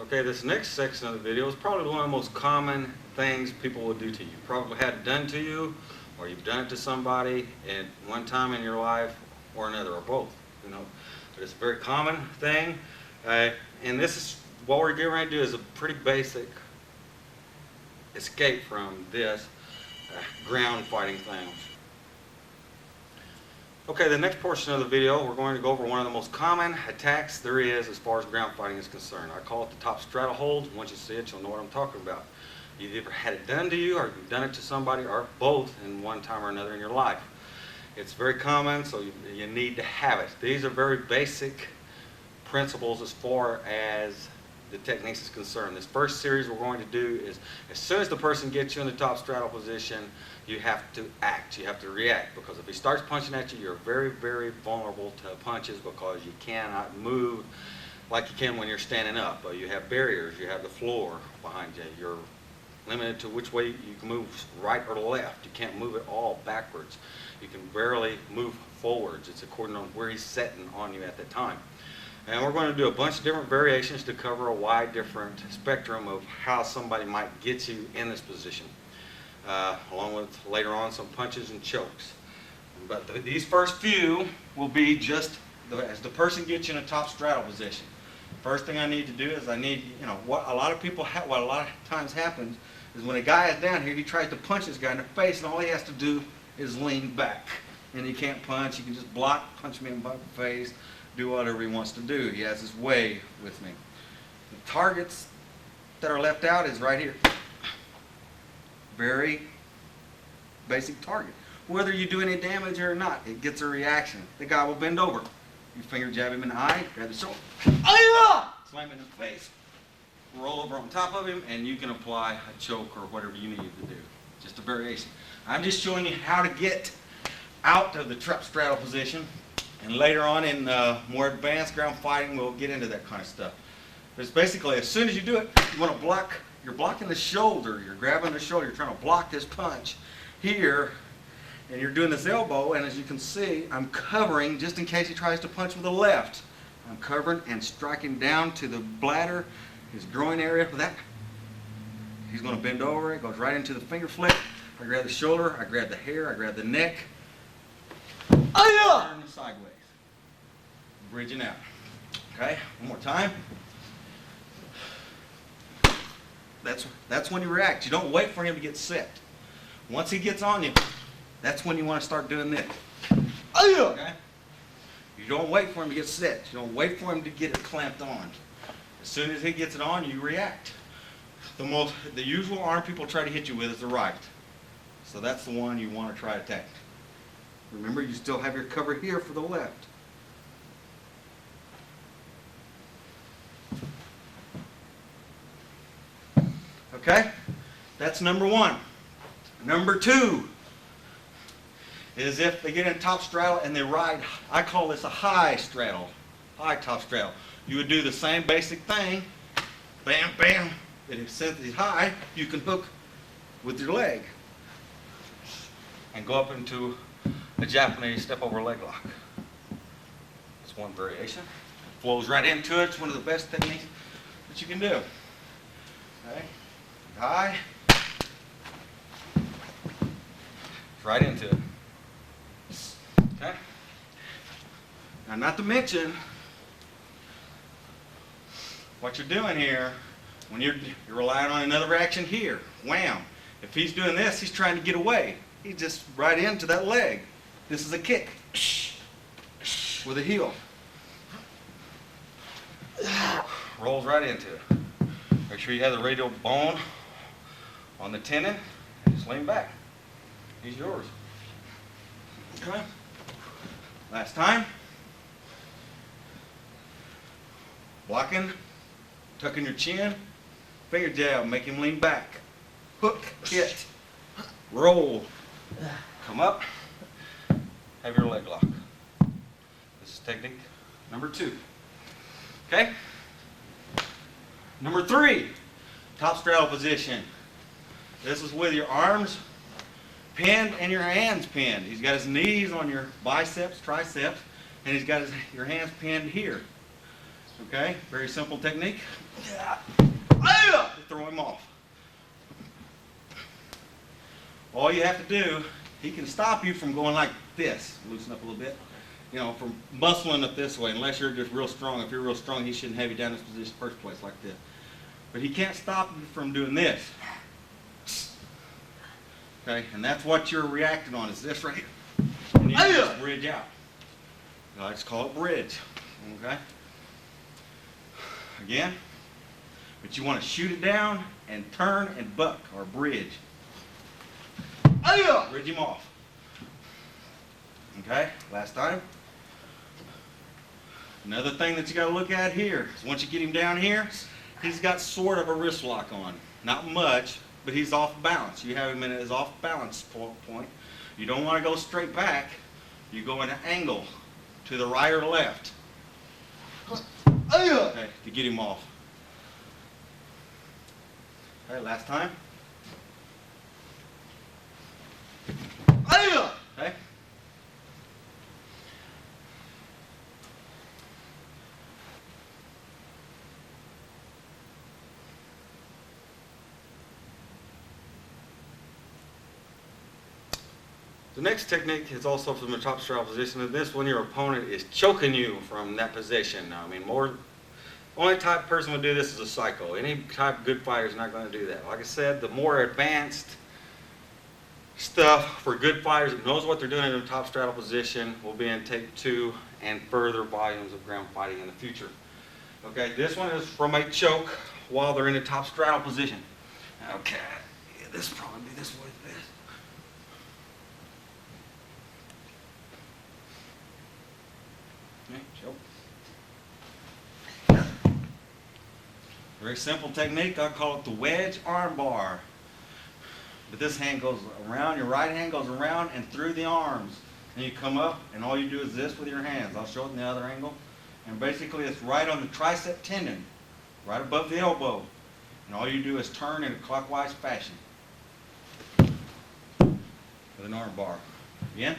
Okay, this next section of the video is probably one of the most common things people will do to you. Probably had it done to you, or you've done it to somebody at one time in your life or another, or both. You know, but it's a very common thing, and this is what we're getting ready to do is a pretty basic escape from this ground fighting thing. Okay, the next portion of the video, we're going to go over one of the most common attacks there is as far as ground fighting is concerned. I call it the top straddle hold. Once you see it, you'll know what I'm talking about. You've either had it done to you, or you've done it to somebody, or both in one time or another in your life. It's very common, so you need to have it. These are very basic principles as far as the techniques is concerned. This first series we're going to do is, as soon as the person gets you in the top straddle position, you have to act, you have to react, because if he starts punching at you, you're very, very vulnerable to punches because you cannot move like you can when you're standing up. You have barriers, you have the floor behind you, you're limited to which way you can move, right or left. You can't move it all backwards. You can barely move forwards. It's according to where he's sitting on you at the time. And we're going to do a bunch of different variations to cover a wide different spectrum of how somebody might get you in this position. Along with later on some punches and chokes. But these first few will be just as the person gets you in a top straddle position. First thing I need to do is what a lot of times happens is when a guy is down here, he tries to punch this guy in the face, and all he has to do is lean back. And he can't punch, he can just block, punch me in the face, do whatever he wants to do. He has his way with me. The targets that are left out is right here. Very basic target. Whether you do any damage or not, it gets a reaction. The guy will bend over. You finger jab him in the eye, grab the shoulder, slam him in the face, roll over on top of him, and you can apply a choke or whatever you need to do. Just a variation. I'm just showing you how to get out of the top straddle position, and later on in more advanced ground fighting, we'll get into that kind of stuff. But it's basically, as soon as you do it, you want to block. You're blocking the shoulder, you're grabbing the shoulder, you're trying to block this punch here, and you're doing this elbow, and as you can see, I'm covering just in case he tries to punch with the left. I'm covering and striking down to the bladder, his groin area. For that, he's going to bend over, it goes right into the finger flick. I grab the shoulder, I grab the hair, I grab the neck, turn sideways, bridging out. Okay, one more time. That's when you react. You don't wait for him to get set. Once he gets on you, that's when you want to start doing this. Okay? You don't wait for him to get set. You don't wait for him to get it clamped on. As soon as he gets it on, you react. The usual arm people try to hit you with is the right. So that's the one you want to try to attack. Remember, you still have your cover here for the left. Okay, that's number one. Number two is if they get in top straddle and they ride, I call this a high straddle, high top straddle. You would do the same basic thing, bam, bam, and since he's high, you can hook with your leg and go up into a Japanese step over leg lock. That's one variation. Flows right into it. It's one of the best techniques that you can do. Okay. High, right into it. Okay. Now, not to mention what you're doing here when you're relying on another action here. Wham! If he's doing this, he's trying to get away. He's just right into that leg. This is a kick with a heel. Rolls right into it. Make sure you have the radial bone on the tendon, and just lean back. He's yours. Okay. Last time. Blocking, tucking your chin, finger jab, make him lean back. Hook, hit, roll, come up, have your leg lock. This is technique number two. Okay? Number three, top straddle position. This is with your arms pinned and your hands pinned. He's got his knees on your biceps, triceps, and he's got your hands pinned here. Okay, very simple technique. Throw him off. All you have to do, he can stop you from going like this. Loosen up a little bit. You know, from muscling it this way, unless you're just real strong. If you're real strong, he shouldn't have you down in this position first place like this. But he can't stop you from doing this. Okay, and that's what you're reacting on, is this right here. And you can just bridge out. I just call it bridge. Okay? Again, but you want to shoot it down and turn and buck, or bridge. Bridge him off. Okay, last time. Another thing that you got to look at here is once you get him down here, he's got sort of a wrist lock on. Not much, but he's off balance. You have him in his off balance point. You don't want to go straight back. You go in an angle to the right or left. Okay, to get him off. Okay, last time. Okay. The next technique is also from the top straddle position, and this when your opponent is choking you from that position. Now, I mean, only type of person would do this is a psycho. Any type of good fighter is not going to do that. Like I said, the more advanced stuff for good fighters that knows what they're doing in the top straddle position will be in tape 2 and further volumes of ground fighting in the future. Okay, this one is from a choke while they're in the top straddle position. Okay, yeah, this will probably be this way. Very simple technique. I call it the wedge arm bar. But this hand goes around, your right hand goes around and through the arms. And you come up and all you do is this with your hands. I'll show it in the other angle. And basically it's right on the tricep tendon, right above the elbow. And all you do is turn in a clockwise fashion with an arm bar. Again.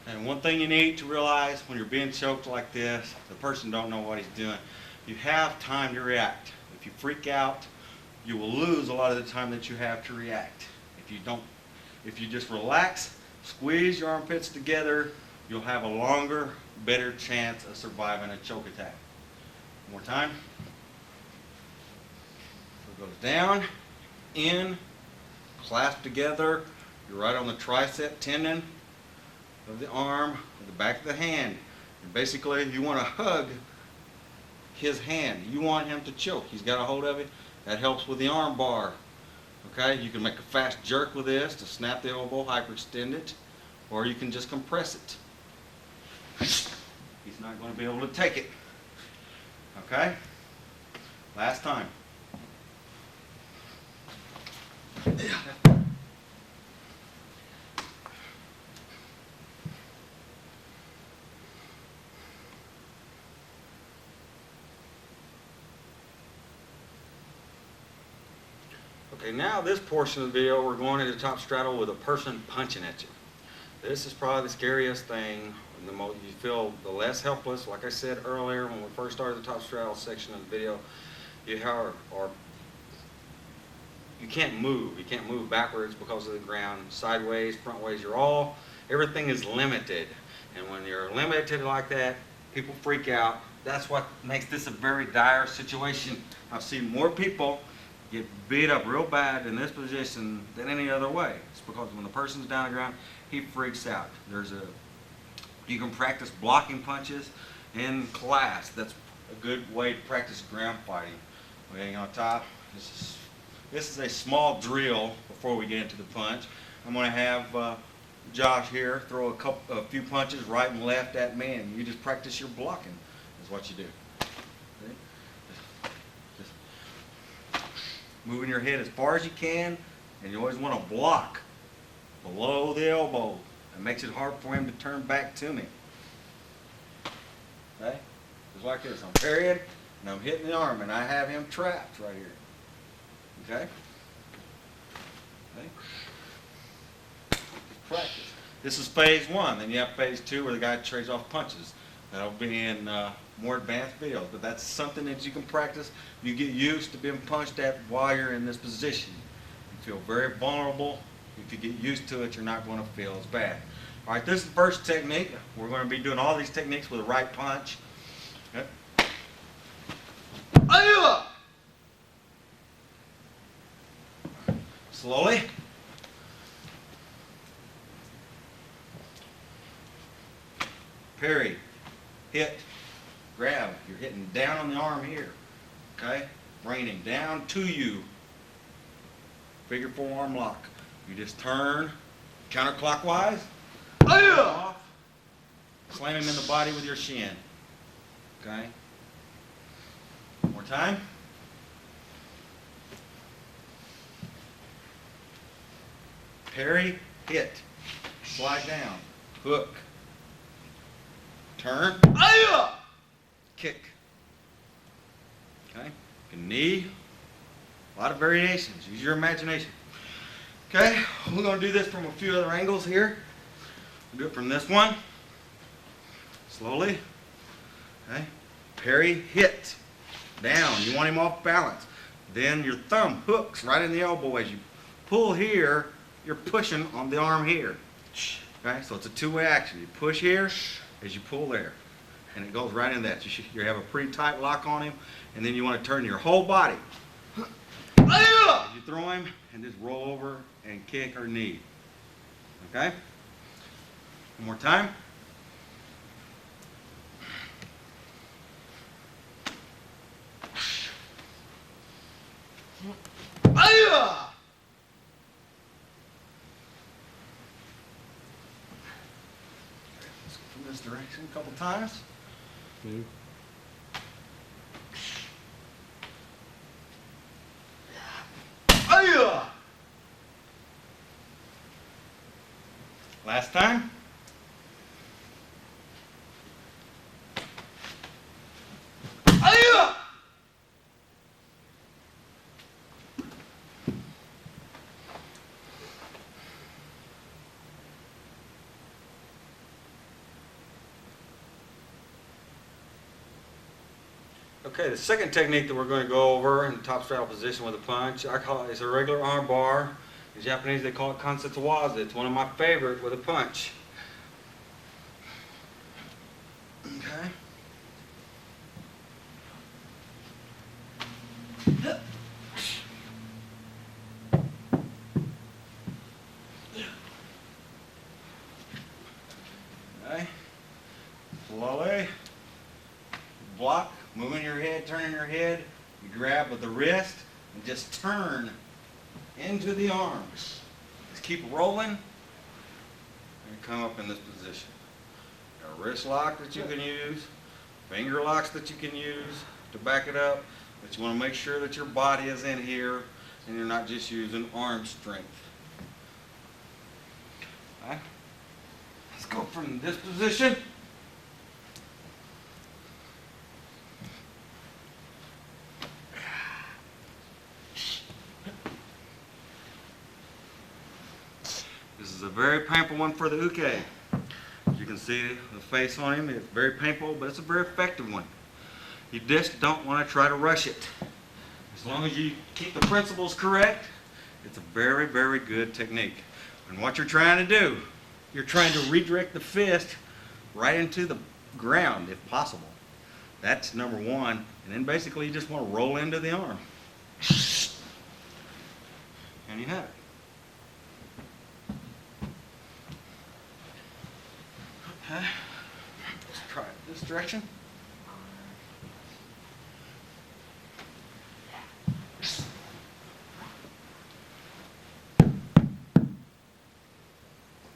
And one thing you need to realize when you're being choked like this, the person don't know what he's doing. You have time to react. If you freak out, you will lose a lot of the time that you have to react. If you just relax, squeeze your armpits together, you'll have a longer, better chance of surviving a choke attack. One more time. So it goes down, in, clasp together. You're right on the tricep tendon of the arm, of the back of the hand. And basically, you want to hug his hand. You want him to choke. He's got a hold of it. That helps with the arm bar. Okay, you can make a fast jerk with this to snap the elbow, hyperextend it, or you can just compress it. He's not going to be able to take it. Okay, last time. Okay, now this portion of the video, we're going into top straddle with a person punching at you. This is probably the scariest thing. The most you feel the less helpless. Like I said earlier, when we first started the top straddle section of the video, you can't move. You can't move backwards because of the ground, sideways, front ways. Everything is limited. And when you're limited like that, people freak out. That's what makes this a very dire situation. I've seen more people get beat up real bad in this position than any other way. It's because when the person's down on the ground, he freaks out. You can practice blocking punches in class. That's a good way to practice ground fighting. Laying on top. This is a small drill before we get into the punch. I'm going to have Josh here throw a few punches right and left at me, and you just practice your blocking. Is what you do. See? Just moving your head as far as you can, and you always want to block below the elbow. It makes it hard for him to turn back to me. Okay? Just like this. I'm parrying, and I'm hitting the arm, and I have him trapped right here. Okay? Okay? Practice. This is phase one. Then you have phase two where the guy trades off punches. That'll be in more advanced videos, but that's something that you can practice. You get used to being punched at while you're in this position. You feel very vulnerable. If you get used to it, you're not going to feel as bad. All right, this is the first technique. We're going to be doing all these techniques with a right punch. Okay. Slowly. Parry, hit, grab. You're hitting down on the arm here. Okay? Bringing him down to you. Figure four arm lock. You just turn counterclockwise. Off. Slam him in the body with your shin. Okay? One more time. Parry, hit, slide down, hook, turn, kick. Okay? Knee. A lot of variations. Use your imagination. Okay? We're going to do this from a few other angles here. We'll do it from this one. Slowly. Okay? Parry, hit. Down. You want him off balance. Then your thumb hooks right in the elbow. As you pull here, you're pushing on the arm here. Okay? So it's a two-way action. You push here as you pull there. And it goes right in that. You have a pretty tight lock on him. And then you want to turn your whole body. You throw him and just roll over and kick or knee. Okay? One more time. Let's go from this direction a couple times. Move. Last time. Okay, the second technique that we're going to go over in the top straddle position with a punch, I call it, it's a regular arm bar. In Japanese, they call it confrontations. It's one of my favorite with a punch. Okay. Okay. Slowly. Block. Moving your head, turning your head. You grab with the wrist and just turn into the arms. Just keep rolling and come up in this position. A wrist lock that you can use, finger locks that you can use to back it up, but you want to make sure that your body is in here and you're not just using arm strength. All right. Let's go from this position. This is a very painful one for the uke. You can see the face on him. It's very painful, but it's a very effective one. You just don't want to try to rush it. As long as you keep the principles correct, it's a very, very good technique. And what you're trying to do, you're trying to redirect the fist right into the ground if possible. That's number one. And then basically you just want to roll into the arm. And you have it. Okay, let's try it this direction.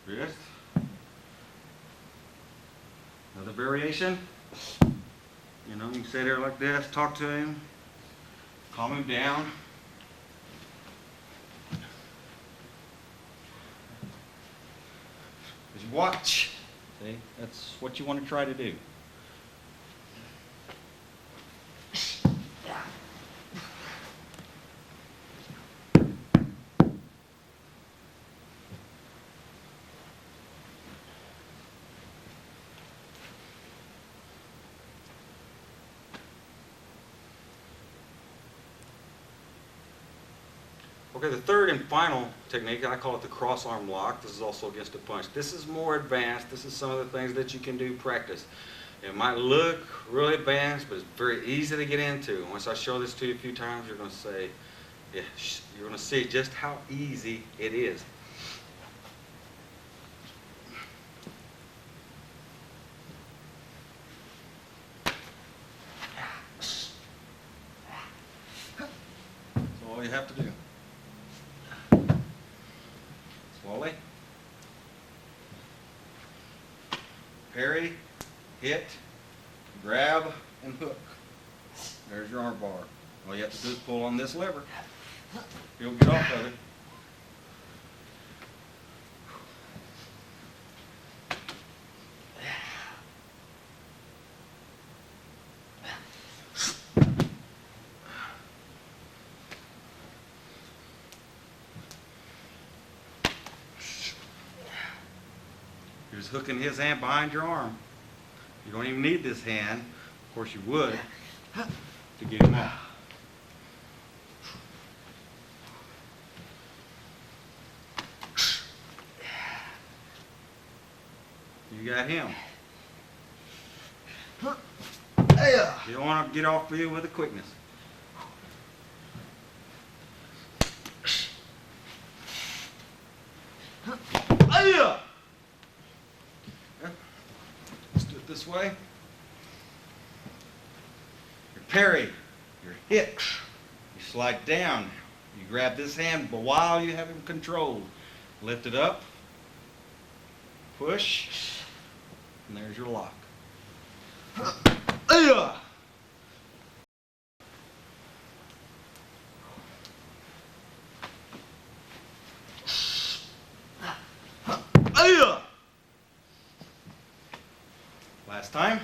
Wrist. communication. You know, you can sit there like this, talk to him, calm him down. Just watch. See, that's what you want to try to do. Okay, the third and final technique, I call it the cross arm lock. This is also against a punch. This is more advanced. This is some of the things that you can do practice. It might look really advanced, but it's very easy to get into. Once I show this to you a few times, you're going to say, yeah, you're going to see just how easy it is. That's all you have to do. Slowly. Parry, hit, grab, and hook. There's your arm bar. All you have to do is pull on this lever. You'll get off of it. You're just hooking his hand behind your arm. You don't even need this hand. Of course you would to get him out. You got him. You don't want to get off of you with the quickness. Let's do it this way. Your parry, your hit. You slide down. You grab this hand, but while you have him controlled, lift it up, push, and there's your lock. Last time.